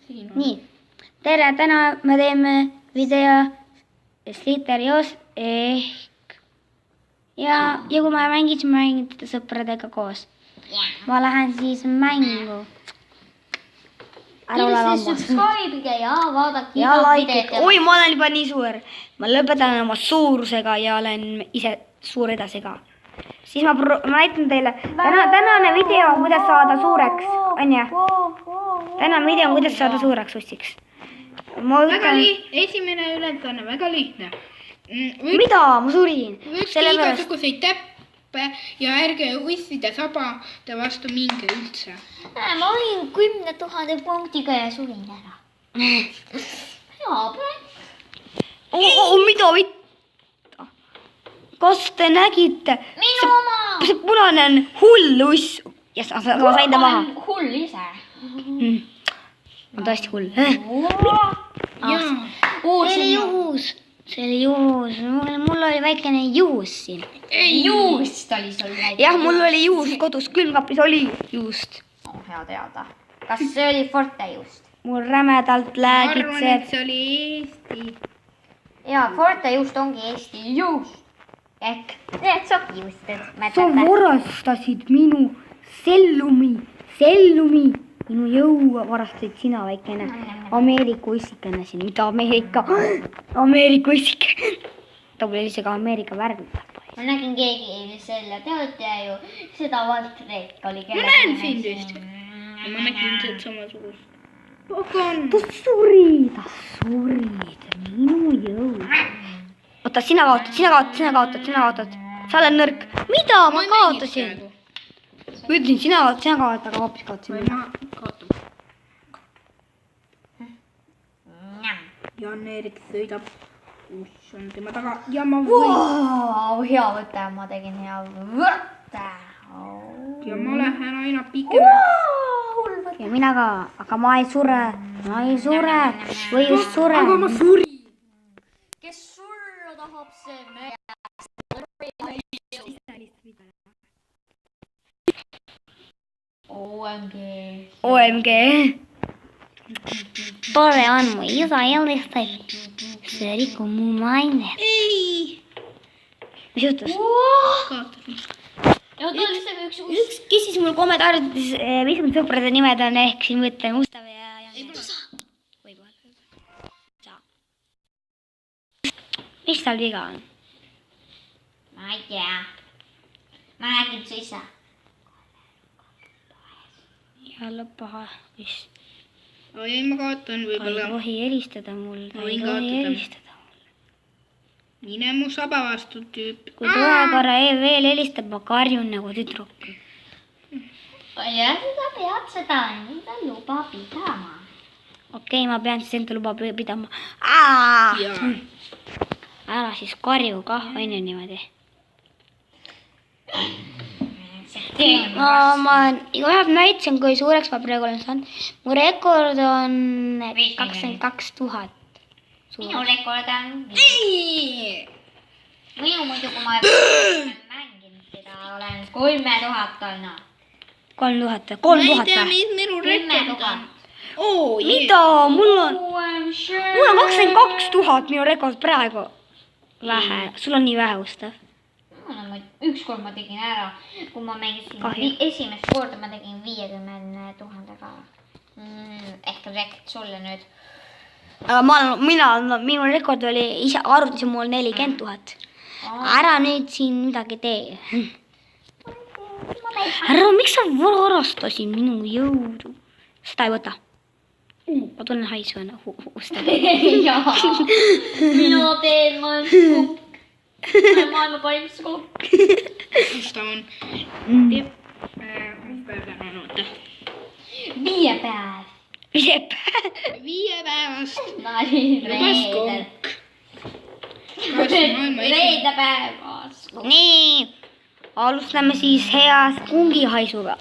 nii, tere, täna me teeme video Sliterios ehk ja kui ma mängin teda sõpradega koos. Ma lähen siis mängu. Subscribe'ige ja vaadake ja like. Oi, ma olen juba nii suur. Ma lõpetan oma suurusega ja olen ise suur edasi ka. Siis ma näitan teile. Tänane video on kuidas saada suureks. Tänane video on kuidas saada suureks ussiks. Esimene ülesanne, väga lihtne. Mida? Ma surin. Võtke igasuguseid täppe ja ärge usside sabade vastu minge üldse. Ma olin 10 000 punktiga ja surin ära. Hea praegu. Mida vitta? Kas te nägite? Minu oma! See punane on hull uss. Ja sa sain ta maha. Hull ise. On tõesti hull. See oli juhus. Mul oli väikene juhus siin. Juust oli sul väike. Jah, mul oli juhus kodus. Külmkapis oli juust. Hea teada. Kas see oli Forte juust? Mul rämedalt Arvan, et läägitseb. see oli Eesti. Jaa, Forte juust ongi Eesti juust. Ehk need sokijuusted. Sa varastasid minu sellumi. Minu jõu varastasid sina, väikene Ameerika ussikene siin. Mida Ameerika ussike. Ta oli isegi Ameerika värvi. Ma nägin keegi selle, teate ju, seda Valtreek oli. Ma näen sind vist. Ma nägin seda samasugust. Pagan. Ta surid. Minu jõu. Oota, sina kaotad. Sa oled nõrk. Mida? Ma kaotasin. Ütlesin, sina kaotad, aga hoopis kaotasin. Ma kaotan. Jan-Erik sõidab. Uss on tema taga. Ja ma võin. Hea võte, ma tegin hea võte. Ja ma lähen aina pikemaks. Ja mina ka, aga ma ei sure. Või just sure. Aga ma surin. Kes sulla tahab see mees? OMG. Tore on mu isa helistab. See rikub mu maine. Ei. Mis juhtus? Kaotasin. Üks küsis mul kommentaarides, mis mu sõprade nimed on, ehk siin mõtlen Mustav ja võib-olla. Mis tal viga on? Ma ei tea. Ma nägin su isa. Jälle paha vist. Oi, ma kaotan Ta ei võib-olla. tohi helistada mul. Võin kaotada. Mine mu saba vastu, tüüp. Kui tore korra veel helistab, ma karjun nagu tüdruk. Ja seda pead seda enda luba pidama. Okei, ma pean siis enda luba pidama. Jaa. Ära siis karju kah, on ju niimoodi. Ma vähemalt näitasin, kui suureks ma praegu olen saanud. Mu rekord on 22 000. Minu rekord on minu muidu, kui ma mängin seda, olen 3000 olnud. 3000 Ma ei tea, või? mis minu 10 rekord 000. on. Oo, Mida? Mul on 22 000 minu rekord praegu. Vähe. Sul on nii vähe, Ustav. Ükskord ma tegin ära, kui ma mängisin esimest korda, ma tegin 50 000 ka. Ehk rekord sulle nüüd. Aga minu rekord oli, ise arvutasin mul 40 000. Ära nüüd siin midagi tee. Ära, miks sa varastasid minu jõudu? Seda ei võta. Ma tunnen haisu enne Ustav. Jaa, mina teen maailma parim skokk. kus ta on? Mis päev täna on, oota. 5 päev. 5 päevast. Ma olin reedel. Reede päevas. Nii, alustame siis heas kungihaisuga.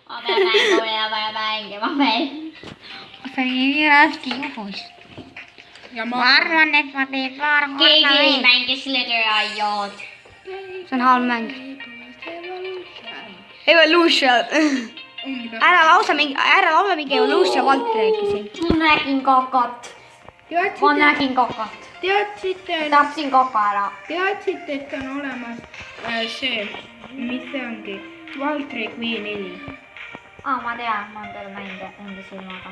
Ma pean mängima veel. See on nii raske juhus. Ja ma arvan, et ma teen paar Keegi ei mängi Slither.io-d. See on halb mäng. Evolution. ongi ära lausa mingi Evolution Valt rääkisin. ma nägin kakat. Ma nägin kakat. Teadsite, Tapsin kaka ära. et on olemas see, mis see ongi, Valtreik V4. Ma tean, ma olen teda näinud enda silmaga.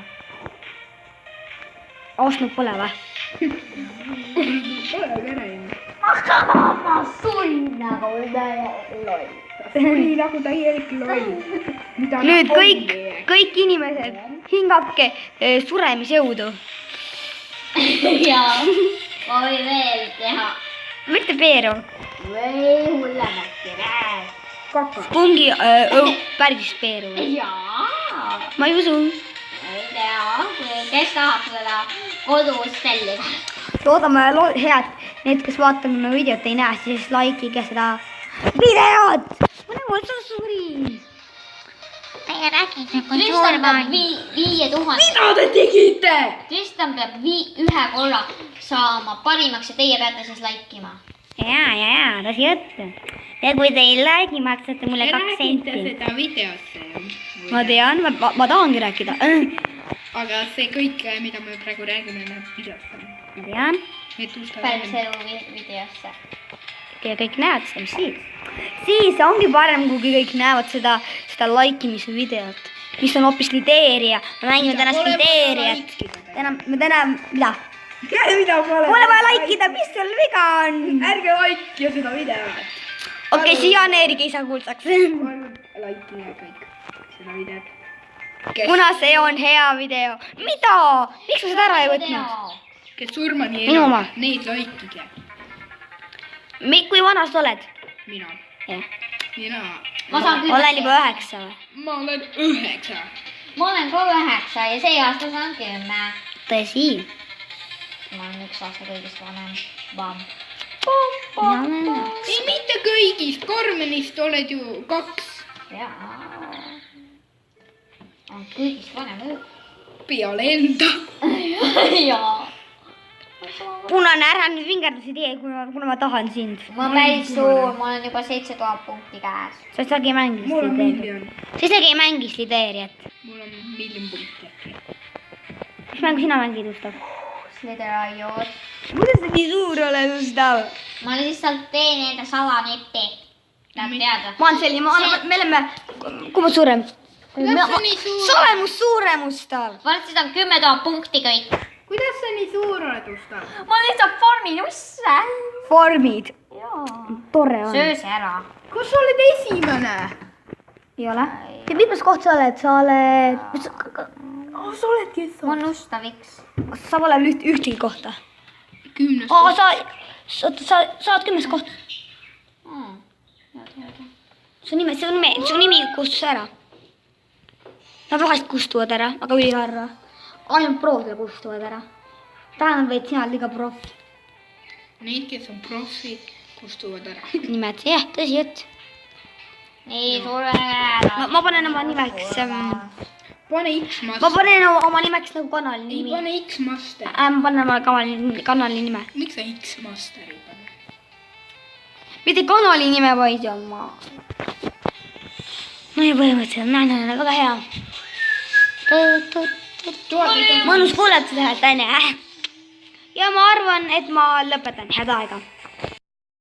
Ostnud pole või? Pole ka näinud. aga ma surin nagu loll. Oli nagu täielik loll. Nüüd kõik inimesed, hingake suremisjõudu. jaa, ma võin veel teha. Mitte Peeru. või hullemasti rääk. Kaka. Pungi päris Peeru. jaa. Ma ei usu. ei tea, kes tahab seda kodus tellida. Loodame head, need, kes vaatame videot ei näe, siis likeige seda videot. Ma nagu otsa surin. Teie nägite, kui suur ma olen. 5000. Mida te tegite? Tristan peab ühe korra saama parimaks ja teie peate siis laikima. Jaa, tõsi juttu. Ja kui te ei like, maksate mulle 2 räägite senti. seda videosse ju. Ma tean, ma tahangi rääkida. Aga see kõik, mida me praegu räägime, läheb videosse. Ma tean. Päris elu videosse. Ja kõik näevad seda, mis siis. Siis ongi parem, kui kõik näevad seda like'imise videot, mis on hoopis lideerija. Me mängime tänast lideerijat. Mida? Pole vaja likeida, mis sul viga on? Ärge like seda videot. Okei, siiani Erik ei saa kuulsaks. Like kõik seda videot. Kuna see on hea video. Mida? Miks sa seda ära ei võtnud? Kes surmani Minu oma. need likeige. Kui vana sa oled? Mina. Jah. Mina. Ma saan küll. Olen juba 9 või? Ma olen 9. Ma olen ka 9 ja see aasta saan 10. Tõsi. Ma olen 1 aasta kõigist vanem. Bam. Ei, mitte kõigist. Karmenist oled ju 2. jaa. On kõigist vanem. Peale enda. jaa. Punane, ära nüüd vingerdusi tee, kuna ma tahan sind. ma olen päris suur, ma olen juba 7000 punkti käes. sa isegi ei mängis Mul on lideeriat. miljon. Sa isegi ei mängis lideeriat. Mul on miljon punkti. Mis mängu sina mängid, Gustav? Slitherajod. Kuidas sa nii suur oled, Gustav? ma lihtsalt teen enda salanetti. Tahad teada? Ma olen selline, me oleme, kui ma suurem. Kuidas sa nii suur? sa oled must suurem, Gustav. varsti on 10 000 punkti kõik. Kuidas sa nii suur oled, Gustav? ma lihtsalt farmin usse. Formid. jaa. Tore on. söö see ära. Kas sa oled esimene? Ei ole? Ja mitmes koht sa oled? Sa oled... Sa oled kes ma olen ustaviks. Sa pole ühtegi kohta. 10. Sa oled 10 koht. Su nimi kustus ära. Nad vahest kustuvad ära, aga üliharva. Ainult proodel kustuvad ära. Tähendab, et sina oled liiga proff. Need, kes on profid, kustuvad ära. Nimed, jah, tõsi jutt. nii, suure ära. Ma panen oma nimeks... Pane ma X-master. panen oma nimeks nagu kanali Ei nimi. pane X-master. Ma panen oma kanali nime. Miks sa X-masteri pane? Mitte kanali nime, vaid oma... No ja põhimõtteliselt on väga hea. Mõnus kuulata seda, et onju. Ja ma arvan, et ma lõpetan. Head aega.